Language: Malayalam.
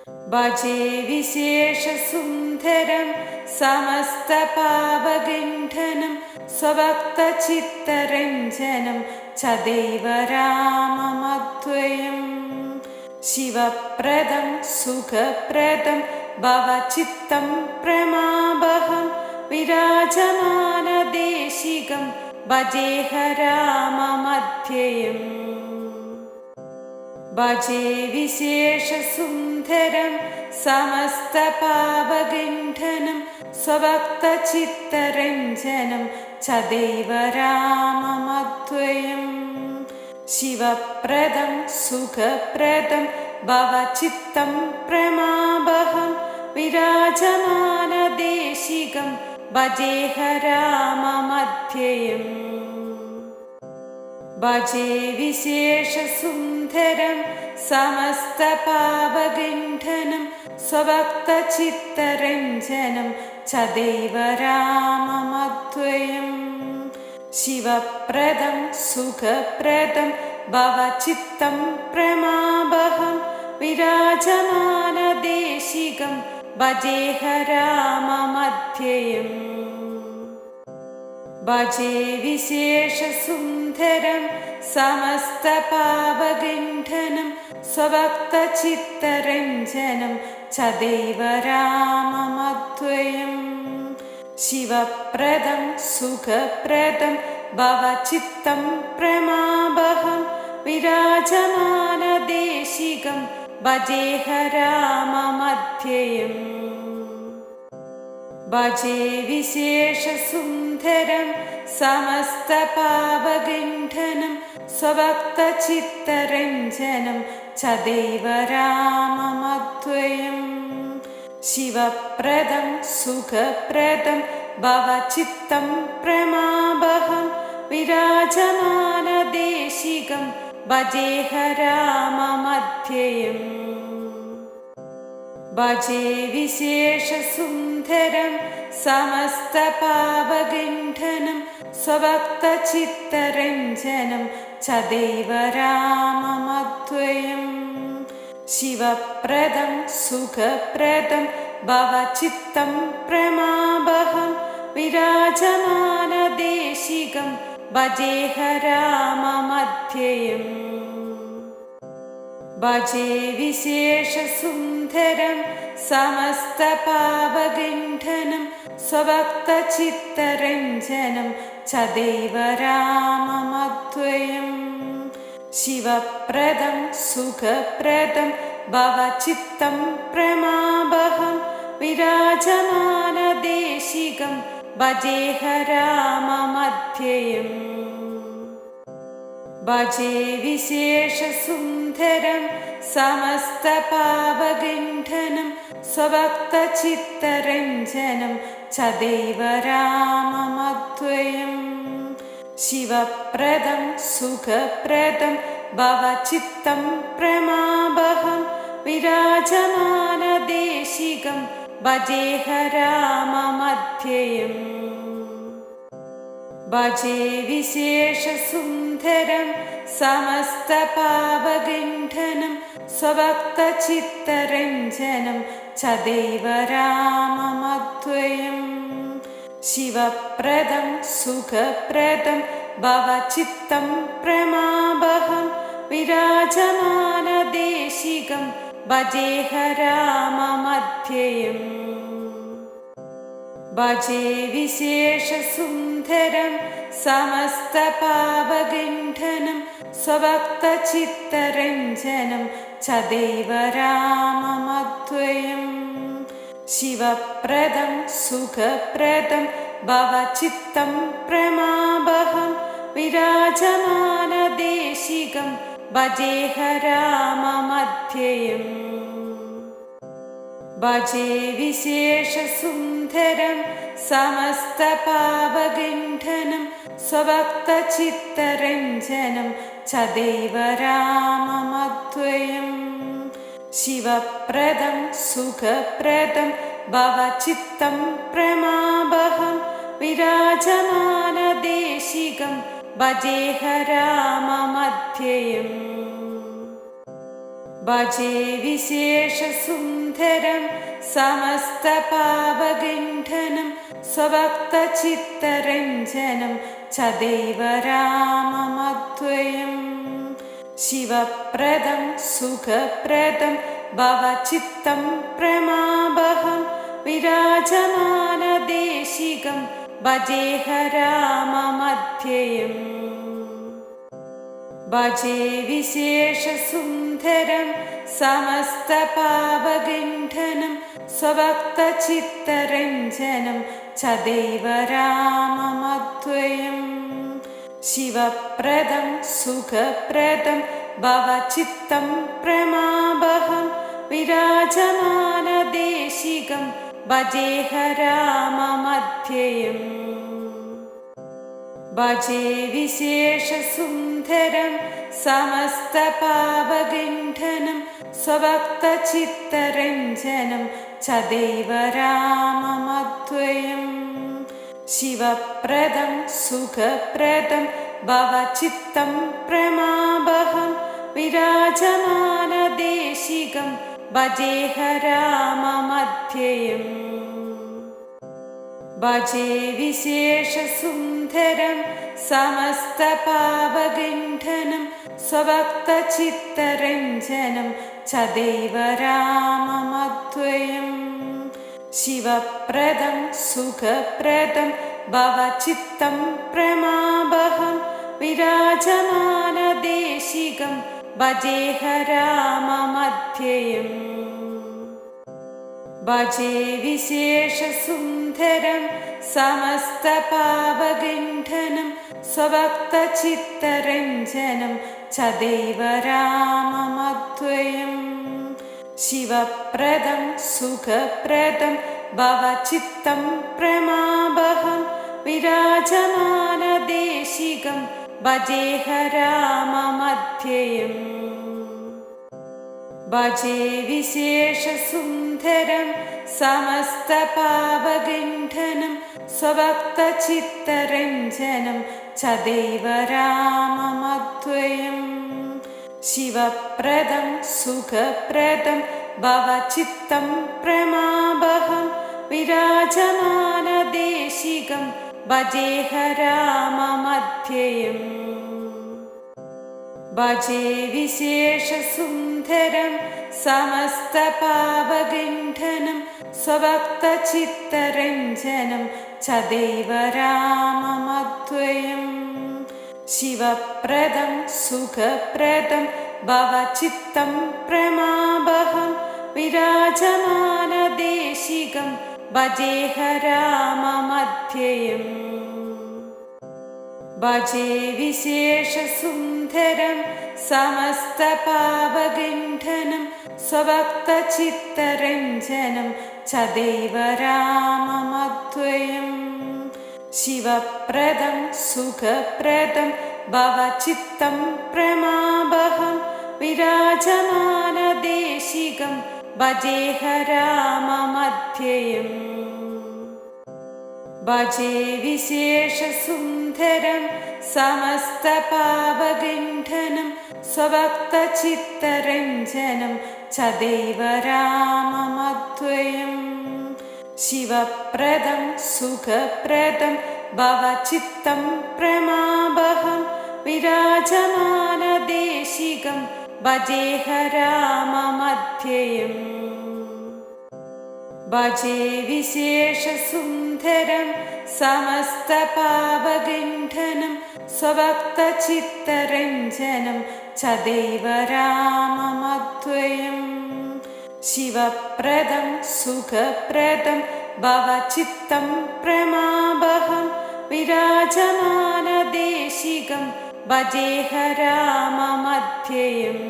ഭജേ വിശേഷസുന്ദരം സമസ്തപാപഗണ്ഡനം സ്വഭക്തചിത്തരഞ്ജനം ചദൈവ രാമമദ്വയം. ശിവപ്രദം സുഖപ്രദം ഭവചിത്തം പ്രമാപഹം വിരാജമാനദേശികം ഭജേഹ രാമമധ്യയം. ഭജേ വിശേഷസുന്ദരം സമസ്തപാപഗണ്ഡനം സ്വഭക്തചിത്തരഞ്ജനം ചദൈവ രാമമദ്വയം. ശിവപ്രദം സുഖപ്രദം ഭവചിത്തം പ്രമാപഹം വിരാജമാനദേശികം ഭജേഹ രാമമധ്യയം. ഭജേ വിശേഷസുന്ദരം സമസ്തപാപഗണ്ഡനം സ്വഭക്തചിത്തരഞ്ജനം ചദൈവ രാമമദ്വയം. ശിവപ്രദം സുഖപ്രദം ഭവചിത്തം പ്രമാപഹം വിരാജമാനദേശികം ഭജേഹ രാമമധ്യയം. ഭജേ വിശേഷസുന്ദരം സമസ്തപാപഗണ്ഡനം സ്വഭക്തചിത്തരഞ്ജനം ചദൈവ രാമമദ്വയം. ശിവപ്രദം സുഖപ്രദം ഭവചിത്തം പ്രമാപഹം വിരാജമാനദേശികം ഭജേഹ രാമമധ്യയം. ഭജേ വിശേഷസുന്ദരം സമസ്തപാപഗണ്ഡനം സ്വഭക്തചിത്തരഞ്ജനം ചദൈവ രാമമദ്വയം. ശിവപ്രദം സുഖപ്രദം ഭവചിത്തം പ്രമാപഹം വിരാജമാനദേശികം ഭജേഹ രാമമധ്യയം. ഭജേ വിശേഷസുന്ദരം സമസ്തപാപഗണ്ഡനം സ്വഭക്തചിത്തരഞ്ജനം ചദൈവ രാമമദ്വയം. ശിവപ്രദം സുഖപ്രദം ഭവചിത്തം പ്രമാപഹം വിരാജമാനദേശികം ഭജേഹ രാമമധ്യയം. ഭജേ വിശേഷസുന്ദരം സമസ്തപാപഗണ്ഡനം സ്വഭക്തചിത്തരഞ്ജനം ചദൈവ രാമമദ്വയം. ശിവപ്രദം സുഖപ്രദം ഭവചിത്തം പ്രമാപഹം വിരാജമാനദേശികം ഭജേഹ രാമമധ്യയം. ഭജേ വിശേഷസുന്ദരം സമസ്തപാപഗണ്ഡനം സ്വഭക്തചിത്തരഞ്ജനം ചദൈവ രാമമദ്വയം. ശിവപ്രദം സുഖപ്രദം ഭവചിത്തം പ്രമാപഹം വിരാജമാനദേശികം ഭജേഹ രാമമധ്യയം. ഭജേ വിശേഷസുന്ദരം സമസ്തപാപഗണ്ഡനം സ്വഭക്തചിത്തരഞ്ജനം ചദൈവ രാമമദ്വയം. ശിവപ്രദം സുഖപ്രദം ഭവചിത്തം പ്രമാപഹം വിരാജമാനദേശികം ഭജേഹ രാമമധ്യയം. ഭജേ വിശേഷസുന്ദരം സമസ്തപാപഗണ്ഡനം സ്വഭക്തചിത്തരഞ്ജനം ചദൈവ രാമമദ്വയം. ശിവപ്രദം സുഖപ്രദം ഭവചിത്തം പ്രമാപഹം വിരാജമാനദേശികം ഭജേഹ രാമമധ്യയം. ഭജേ വിശേഷസുന്ദരം സമസ്തപാപഗണ്ഡനം സ്വഭക്തചിത്തരഞ്ജനം ചദൈവ രാമമദ്വയം. ശിവപ്രദം സുഖപ്രദം ഭവചിത്തം പ്രമാപഹം വിരാജമാനദേശികം ഭജേഹ രാമമധ്യയം. भजे विशेषसुन्दरं समस्तपापगण्डनं स्वभक्तचित्तरञ्जनं सदैव राममद्वयम् शिवप्रदं सुखप्रदं भवचित्तं प्रमापहं विराजमानदेशिकं भजेह राममध्ययम् भजे विशेषसुन्दरं समस्तपापगण्डनं स्वभक्तचित्तरञ्जनं सदैव राममद्वयम् शिवप्रदं सुखप्रदं भवचित्तं प्रमापहं विराजमानदेशिकं भजेह राममध्ययम् भजे विशेषसुन्दरं समस्तपापगण्डनं स्वभक्तचित्तरञ्जनं सदैव राममद्वयम् शिवप्रदं सुखप्रदं भवचित्तं प्रमापहं विराजमानदेशिकं भजेह राममध्ययम् भजे विशेषसुन्दरं समस्तपापगण्डनं स्वभक्तचित्तरञ्जनं सदैव राममद्वयम् शिवप्रदं सुखप्रदं भवचित्तं प्रमापहं विराजमानदेशिकं भजेह राममध्ययम् भजे विशेषसुन्दरं समस्तपापगण्डनं स्वभक्तचित्तरञ्जनं सदैव राममद्वयम् शिवप्रदं सुखप्रदं भवचित्तं प्रमापहं विराजमानदेशिकं भजेह राममध्ययम् भजे विशेषसुन्दरं समस्तपापगण्डनं स्वभक्तचित्तरञ्जनं सदैव राममद्वयम् शिवप्रदं सुखप्रदं भवचित्तं प्रमापहं विराजमानदेशिकं भजेह राममध्ययम् भजे विशेषसुन्दरं समस्तपापगण्डनं स्वभक्तचित्तरञ्जनं सदैव राममद्वयम् शिवप्रदं सुखप्रदं भवचित्तं प्रमापहं विराजमानदेशिकं भजेह राममध्ययम् भजे विशेषसुन्दरं समस्तपापगण्डनं स्वभक्तचित्तरञ्जनं सदैव राममद्वयम् शिवप्रदं सुखप्रदं भवचित्तं प्रमापहं विराजमानदेशिकं भजेह राममध्ययम् भजे विशेषसुन्दरं समस्तपापगण्डनं स्वभक्तचित्तरञ्जनं सदैव राममद्वयम् शिवप्रदं सुखप्रदं भवचित्तं प्रमापहं विराजमानदेशिकं भजेह राममध्ययम् भजे विशेषसुन्दरं समस्तपापगण्डनं स्वभक्तचित्तरञ्जनं सदैव राममद्वयम् शिवप्रदं सुखप्रदं भवचित्तं प्रमापहं विराजमानदेशिकं भजेह राममध्ययम्